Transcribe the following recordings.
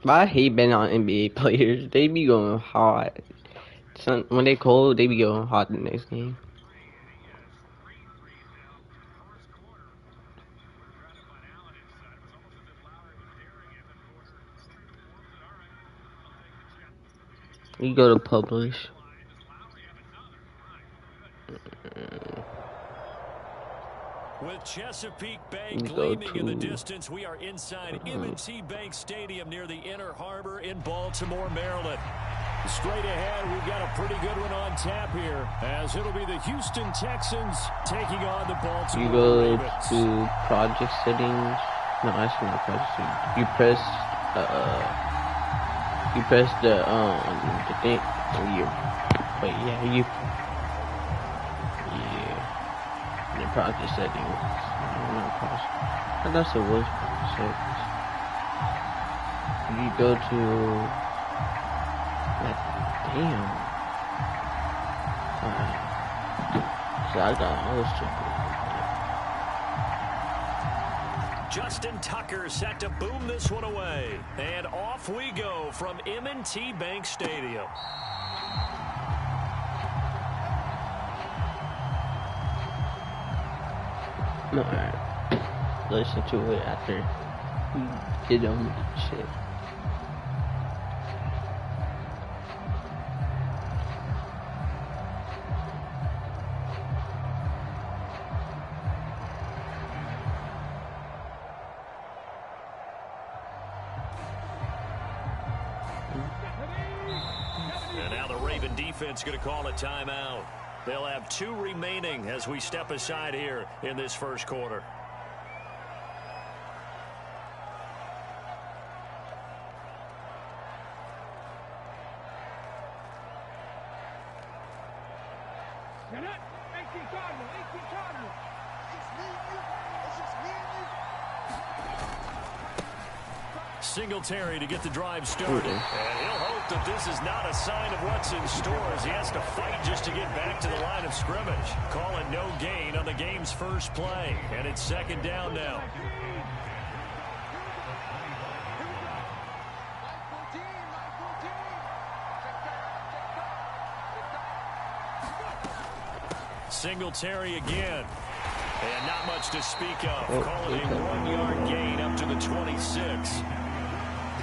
But I hate betting on NBA players. They be going hard. When they cold, they be going hard the next game. You go to publish. With Chesapeake Bay gleaming in the distance, we are inside M&T Bank Stadium near the Inner Harbor in Baltimore, Maryland. Straight ahead, we've got a pretty good one on tap here, as it'll be the Houston Texans taking on the Baltimore Ravens. You go to project settings. No, actually not project settings. You press the thing. The project settings. I thought it was project settings. You go to damn. So I got all this stupid. Justin Tucker set to boom this one away. And off we go from M&T Bank Stadium. No, alright. Listen to it after we get on with the shit. And now the Raven defense going to call a timeout. They'll have 2 remaining as we step aside here in this first quarter. Singletary to get the drive started. And he'll hope that this is not a sign of what's in store as he has to fight just to get back to the line of scrimmage. Calling no gain on the game's first play. And it's second down now. Singletary again. And not much to speak of. Calling a 1-yard gain up to the 26.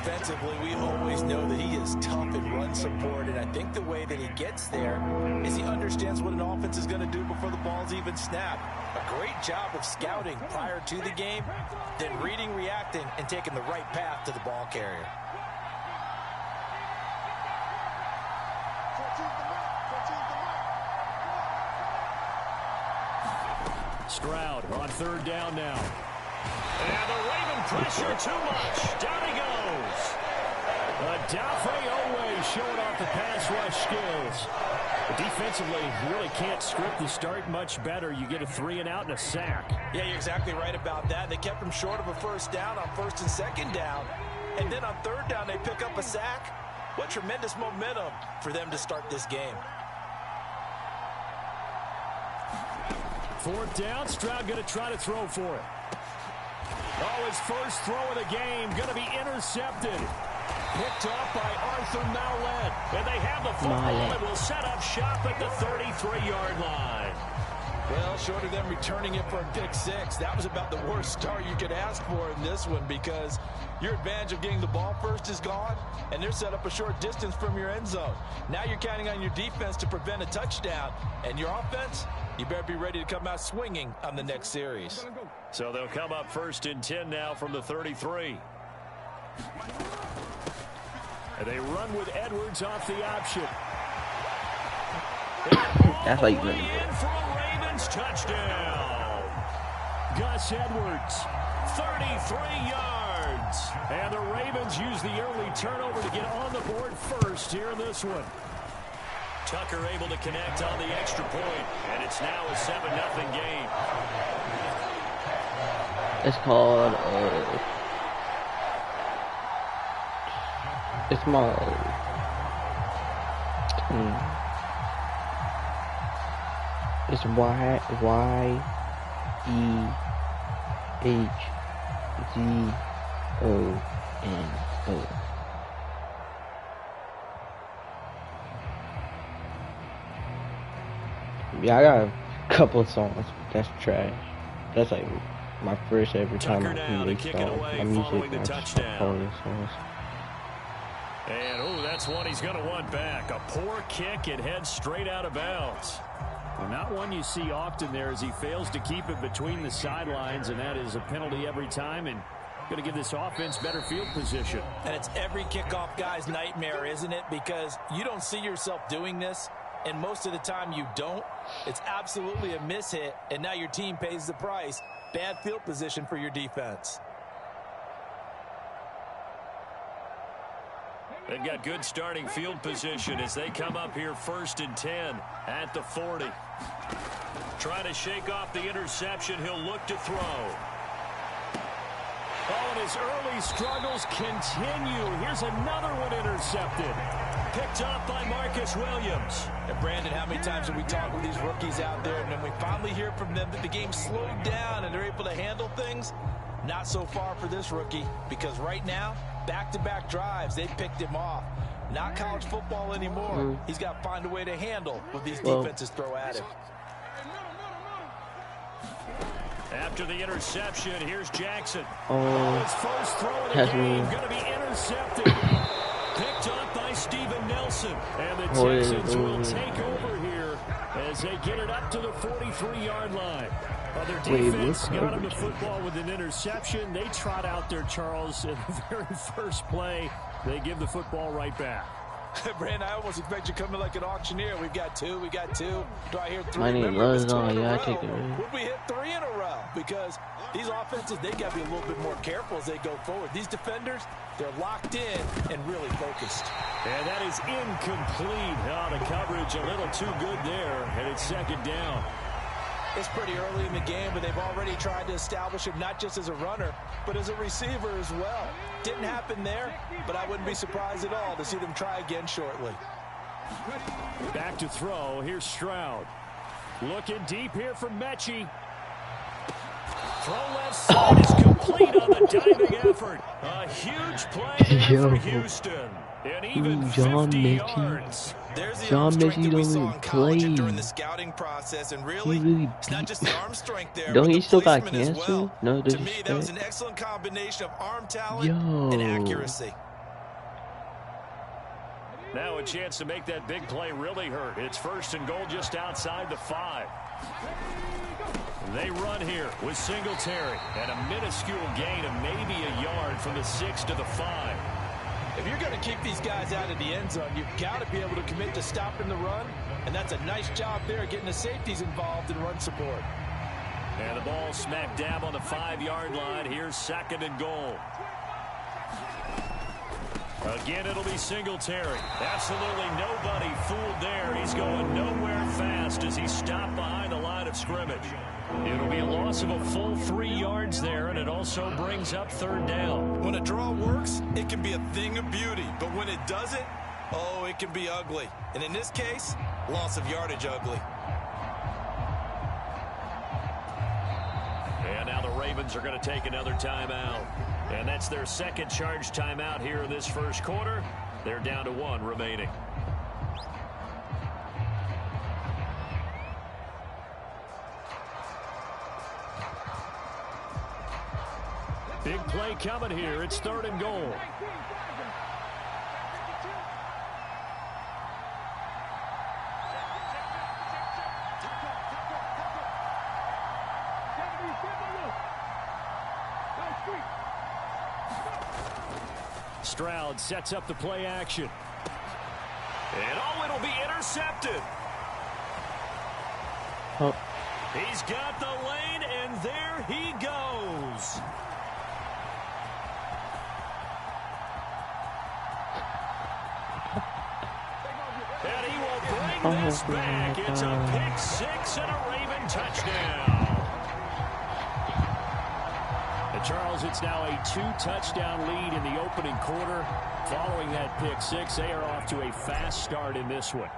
Defensively, we always know that he is tough in run support, and I think the way that he gets there is he understands what an offense is going to do before the ball's even snapped. A great job of scouting prior to the game, then reading, reacting, and taking the right path to the ball carrier. Stroud on third down now. And the Raven pressure too much. Down he goes. Adafe Owe showing off the pass rush skills. But defensively, you really can't script the start much better. You get a 3-and-out and a sack. Yeah, you're exactly right about that. They kept him short of a first down on first and second down. And then on third down, they pick up a sack. What tremendous momentum for them to start this game. Fourth down, Stroud going to try to throw for it. Oh, his first throw of the game going to be intercepted. Picked off by Arthur Mallett. And they have the football and will set up shop at the 33-yard line. Well, short of them returning it for a pick 6, that was about the worst start you could ask for in this one because your advantage of getting the ball first is gone, and they're set up a short distance from your end zone. Now you're counting on your defense to prevent a touchdown, and your offense, you better be ready to come out swinging on the next series. So they'll come up first and 10 now from the 33. And they run with Edwards off the option. That's like in for a Ravens touchdown. Gus Edwards, 33 yards. And the Ravens use the early turnover to get on the board first here in this one. Tucker able to connect on the extra point, and it's now a 7-0 game. It's called it's my it's YEHZONO. Yeah, I got a couple of songs. That's trash. That's like my first ever time I create songs. My music, my phone songs. And, oh, that's one he's going to want back. A poor kick. It heads straight out of bounds. Well, not one you see often there as he fails to keep it between the sidelines, and that is a penalty every time, and going to give this offense better field position. And it's every kickoff guy's nightmare, isn't it? Because you don't see yourself doing this, and most of the time you don't. It's absolutely a mishit, and now your team pays the price. Bad field position for your defense. They've got good starting field position as they come up here 1st and 10 at the 40. Trying to shake off the interception. He'll look to throw. Oh, and his early struggles continue. Here's another one intercepted. Picked off by Marcus Williams. And Brandon, how many times have we talked with these rookies out there, and then we finally hear from them that the game slowed down and they're able to handle things? Not so far for this rookie, because right now, back-to-back drives, they picked him off. Not college football anymore. He's got to find a way to handle what these defenses throw at him. After the interception, here's Jackson. His first throw of the game going to be intercepted. Picked off by Steven Nelson. And the Texans will take over here as they get it up to the 43-yard line. Their defense got him the football with an interception. They trot out there, Charles, in the very first play. They give the football right back. Brandon, I almost expect you coming like an auctioneer. We got two. Do I hear three? My name is yeah, I take it. Would we hit 3 in a row? Because these offenses, they got to be a little bit more careful as they go forward. These defenders, they're locked in and really focused. And that is incomplete. Oh, the coverage a little too good there, and it's 2nd down. It's pretty early in the game, but they've already tried to establish him not just as a runner, but as a receiver as well. Didn't happen there, but I wouldn't be surprised at all to see them try again shortly. Back to throw. Here's Stroud. Looking deep here from Mechie. Throw left side is complete on the diving effort. A huge play there for Houston. And even 50 yards. There's the arm strength that we saw in college and during the scouting process, and really, it's not just the arm strength there, Don't but he the still got placement as cancer? well. No, to me, that was an excellent combination of arm talent and accuracy. Now a chance to make that big play really hurt. It's 1st and goal just outside the 5. They run here with Singletary and a minuscule gain of maybe a yard from the 6 to the 5. If you're going to keep these guys out of the end zone, you've got to be able to commit to stopping the run, and that's a nice job there getting the safeties involved in run support. And the ball smack dab on the 5-yard line. Here's 2nd and goal. Again, it'll be Singletary. Absolutely nobody fooled there. He's going nowhere fast as he stopped behind the line of scrimmage. It'll be a loss of a full 3 yards there, and it also brings up 3rd down. When a draw works, it can be a thing of beauty. But when it doesn't, oh, it can be ugly. And in this case, loss of yardage ugly. And now the Ravens are going to take another timeout. And that's their 2nd charge timeout here in this 1st quarter. They're down to 1 remaining. Big play coming here. It's 3rd and goal. Stroud sets up the play action. And oh, it'll be intercepted. Oh. He's got the lane, and there he goes. And he will bring this back. It's a pick 6 and a Raven touchdown. And Charles, it's now a 2-touchdown lead in the opening quarter. Following that pick 6, they are off to a fast start in this one.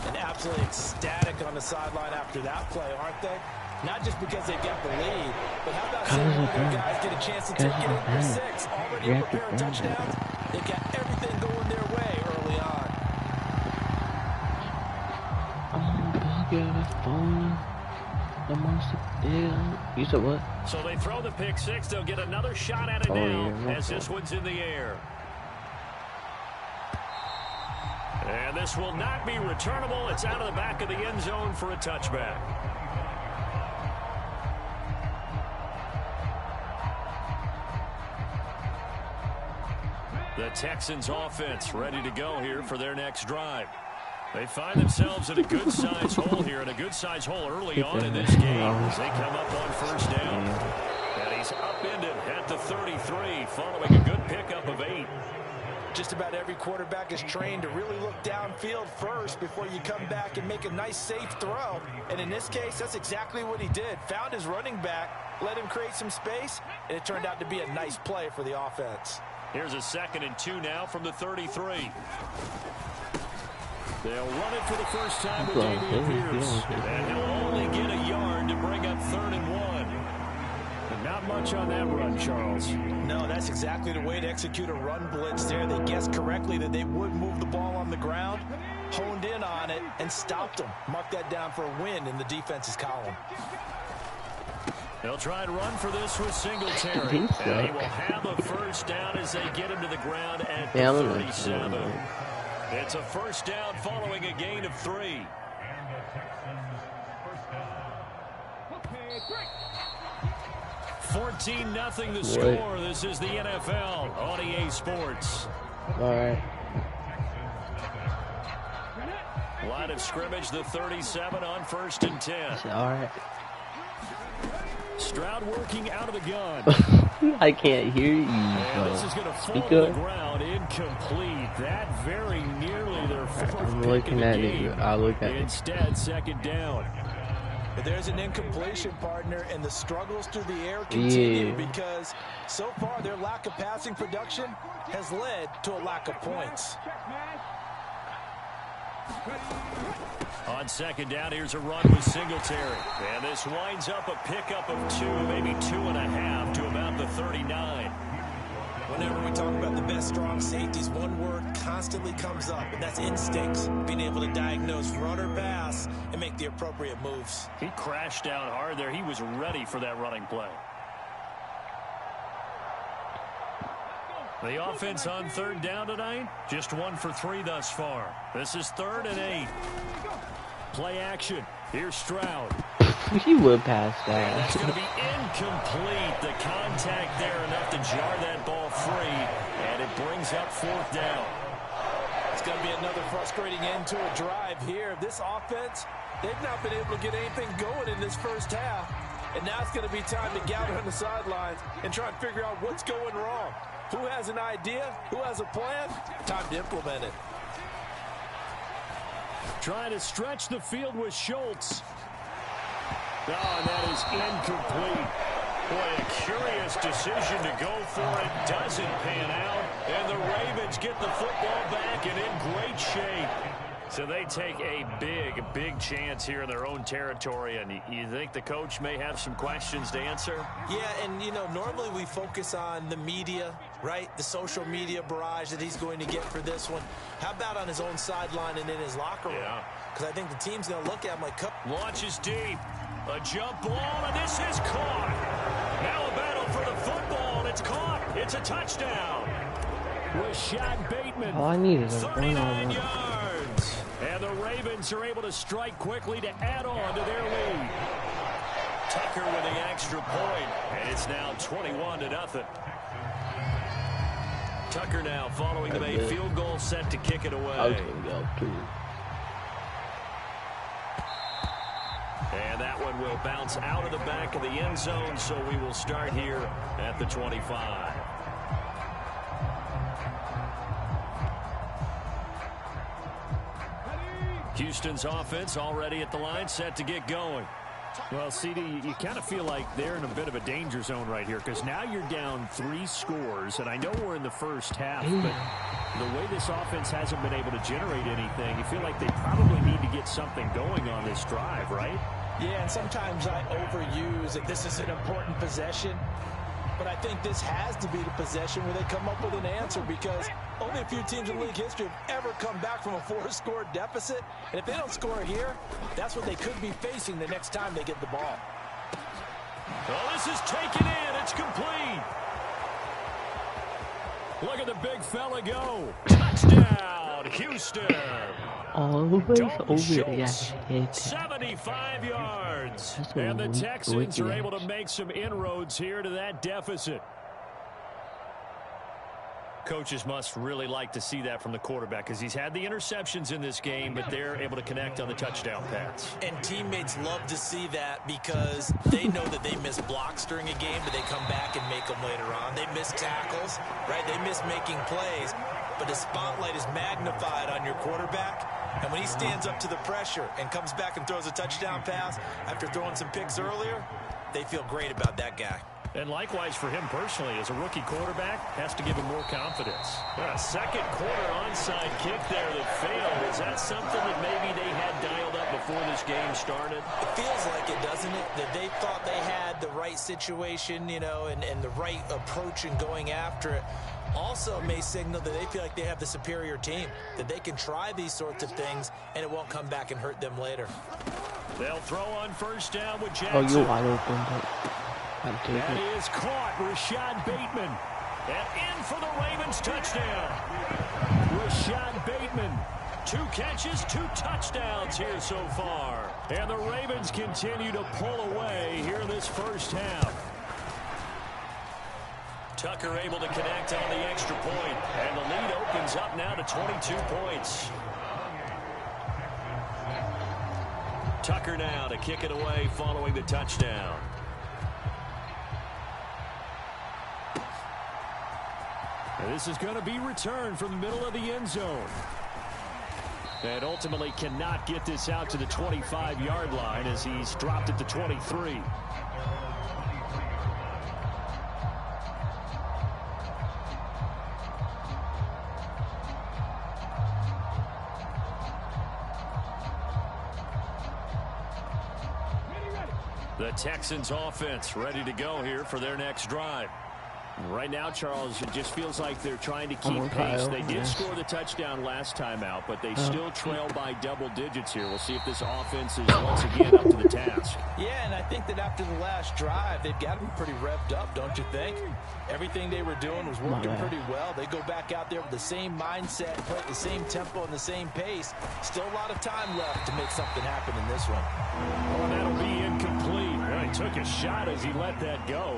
And absolutely ecstatic on the sideline after that play, aren't they? Not just because they got the lead, but how about seeing one of their guys get a chance to take it in for 6? Already a pair of touchdowns. They got everything going their way early on. Yeah, that's fine. The monster. Yeah. You said what? So they throw the pick six. They'll get another shot at it now as this one's in the air. And this will not be returnable. It's out of the back of the end zone for a touchback. The Texans offense ready to go here for their next drive. They find themselves in a good-sized hole here, and a good-sized hole early on in this game as they come up on first down. And he's upended at the 33 following a good pickup of 8. Just about every quarterback is trained to really look downfield first before you come back and make a nice, safe throw. And in this case, that's exactly what he did. Found his running back, let him create some space, and it turned out to be a nice play for the offense. Here's a 2nd and 2 now from the 33. They'll run it for the first time with Dameon Pierce. And he'll only get a yard to bring up 3rd and 1. And not much on that run, Charles. No, that's exactly the way to execute a run blitz there. They guessed correctly that they would move the ball on the ground, honed in on it, and stopped them. Mark that down for a win in the defense's column. They'll try and run for this with Singletary. And he will have a first down as they get him to the ground at the 37. It's a first down following a gain of 3. 14-0 the score. This is the NFL on EA Sports. All right. Line of scrimmage, the 37 on 1st and 10. All right. Stroud working out of the gun. I can't hear you. And this is going to fall to the ground, incomplete. That very nearly their 4th I'm pick looking of the at game. it. I'll look at it. Instead, 2nd down. But there's an incompletion, partner, and the struggles through the air continue because so far their lack of passing production has led to a lack of points. On 2nd down, here's a run with Singletary. And this winds up a pickup of 2, maybe 2.5 to about the 39. Whenever we talk about the best strong safeties, one word constantly comes up, and that's instincts. Being able to diagnose run or pass and make the appropriate moves. He crashed down hard there. He was ready for that running play. The offense on 3rd down tonight, just 1 for 3 thus far. This is 3rd and 8. Play action. Here's Stroud. He would pass that. And that's going to be incomplete. The contact there enough to jar that ball free, and it brings up 4th down. It's going to be another frustrating end to a drive here. This offense, they've not been able to get anything going in this first half, and now it's going to be time to gather on the sidelines and try and figure out what's going wrong. Who has an idea? Who has a plan? Time to implement it. Trying to stretch the field with Schultz. Oh, and that is incomplete. Boy, a curious decision to go for it. Doesn't pan out. And the Ravens get the football back and in great shape. So they take a big chance here in their own territory. And you think the coach may have some questions to answer? Yeah, and, you know, normally we focus on the media, right? The social media barrage that he's going to get for this one. How about on his own sideline and in his locker room? Yeah. Because I think the team's going to look at him like... Launches deep. A jump ball, and this is caught. Now a battle for the football, and it's caught. It's a touchdown. Rashad Bateman. All I need is a 39 yards. And the Ravens are able to strike quickly to add on to their lead. Tucker with the extra point, and it's now 21-0. Tucker now following the made field goal, set to kick it away. I was going to go too. And that one will bounce out of the back of the end zone, so we will start here at the 25. Houston's offense already at the line, set to get going. Well, CD, you kind of feel like they're in a bit of a danger zone right here because now you're down 3 scores, and I know we're in the first half, but the way this offense hasn't been able to generate anything, you feel like they probably need to get something going on this drive, right? Yeah, and sometimes I overuse that this is an important possession. but I think this has to be the possession where they come up with an answer, because only a few teams in league history have ever come back from a 4-score deficit. And if they don't score here, that's what they could be facing the next time they get the ball. Well, this is taken in. It's complete. Look at the big fella go. Touchdown, Houston. Always over, yeah. 75 yards. And the Texans are able to make some inroads here to that deficit. Coaches must really like to see that from the quarterback, because he's had the interceptions in this game, but they're able to connect on the touchdown pass. And teammates love to see that, because they know that they miss blocks during a game, but they come back and make them later on. They miss tackles, right? They miss making plays, but the spotlight is magnified on your quarterback. And when he stands up to the pressure and comes back and throws a touchdown pass after throwing some picks earlier, they feel great about that guy. And likewise for him personally, as a rookie quarterback, has to give him more confidence. A second quarter onside kick there that failed. Is that something that maybe they had dialed up before this game started? It feels like it, doesn't it? That they thought they had the right situation, you know, and the right approach in going after it. Also may signal that they feel like they have the superior team, that they can try these sorts of things and it won't come back and hurt them later. They'll throw on first down with Jackson. Oh, you're wide open, but that is caught. Rashad Bateman. And in for the Ravens touchdown. Rashad Bateman. 2 catches, 2 touchdowns here so far. And the Ravens continue to pull away here in this first half. Tucker able to connect on the extra point. And the lead opens up now to 22 points. Tucker now to kick it away following the touchdown. And this is going to be returned from the middle of the end zone. And ultimately cannot get this out to the 25-yard line as he's dropped it to 23. The Texans offense ready to go here for their next drive. Right now, Charles, it just feels like they're trying to keep pace. They did score the touchdown last time out, but they still trail by double digits here. We'll see if this offense is once again up to the task. Yeah, and I think that after the last drive, they've got to be pretty revved up, don't you think? Everything they were doing was working pretty well. They go back out there with the same mindset, play at the same tempo and the same pace. Still a lot of time left to make something happen in this one. Oh, that'll be incomplete. Well, he took a shot as he let that go,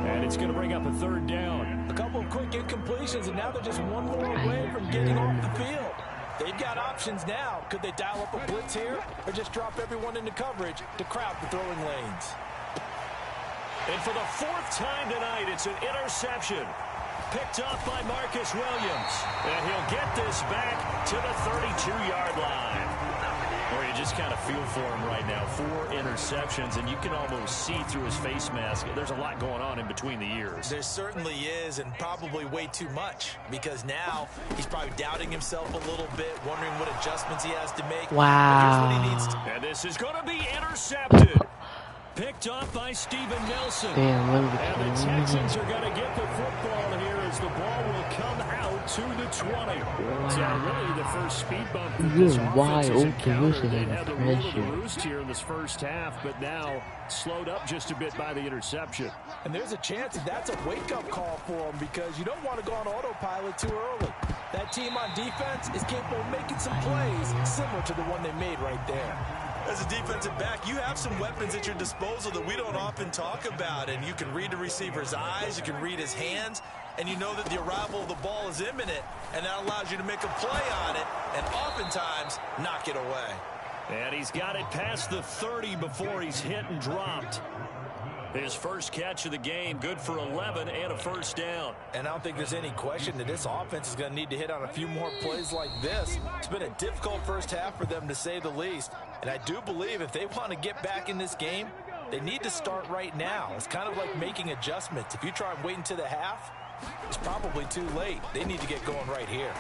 and it's going to bring up a third down. A couple of quick incompletions, and now they're just one more away from getting off the field. They've got options now. Could they dial up a blitz here or just drop everyone into coverage to crowd the throwing lanes? And for the 4th time tonight, it's an interception. Picked up by Marcus Williams. And he'll get this back to the 32-yard line. Or you just kind of feel for him right now. 4 interceptions, and you can almost see through his face mask. There's a lot going on in between the ears. There certainly is, and probably way too much, because now he's probably doubting himself a little bit, wondering what adjustments he has to make. Wow. But here's what he needs to. And this is going to be intercepted. Picked up by Steven Nelson. Damn, and the Texans are going to get the football here as the ball will come out to the 20. Wow. So really the first speed bump for this offense is encountered. They had the rule of the roost here in this first half, but now slowed up just a bit by the interception. And there's a chance that that's a wake-up call for them, because you don't want to go on autopilot too early. That team on defense is capable of making some plays similar to the one they made right there. As a defensive back, you have some weapons at your disposal that we don't often talk about, and you can read the receiver's eyes, you can read his hands, and you know that the arrival of the ball is imminent, and that allows you to make a play on it and oftentimes knock it away. And he's got it past the 30 before he's hit and dropped. His first catch of the game, good for 11 and a first down. And I don't think there's any question that this offense is going to need to hit on a few more plays like this. It's been a difficult first half for them, to say the least. And I do believe if they want to get back in this game, they need to start right now. It's kind of like making adjustments. If you try and wait until the half, it's probably too late. They need to get going right here.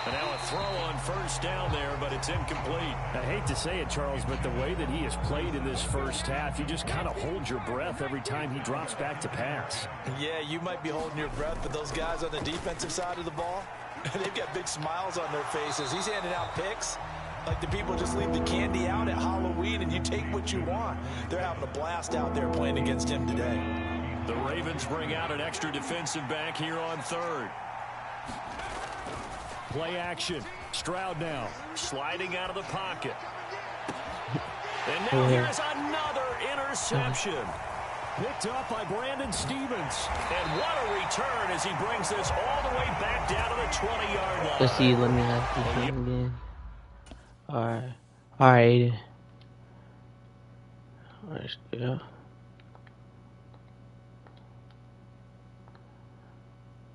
And now a throw on first down there, but it's incomplete. I hate to say it, Charles, but the way that he has played in this first half, you just kind of hold your breath every time he drops back to pass. Yeah, you might be holding your breath, but those guys on the defensive side of the ball, they've got big smiles on their faces. He's handing out picks like the people just leave the candy out at Halloween and you take what you want. They're having a blast out there playing against him today. The Ravens bring out an extra defensive back here on third. Play action. Stroud now Sliding out of the pocket. And now here's another interception. picked up by Brandon Stevens. And what a return as he brings this all the way back down to the 20-yard line. Let's see, let me have this again. Alright. Alright. Alright, yeah.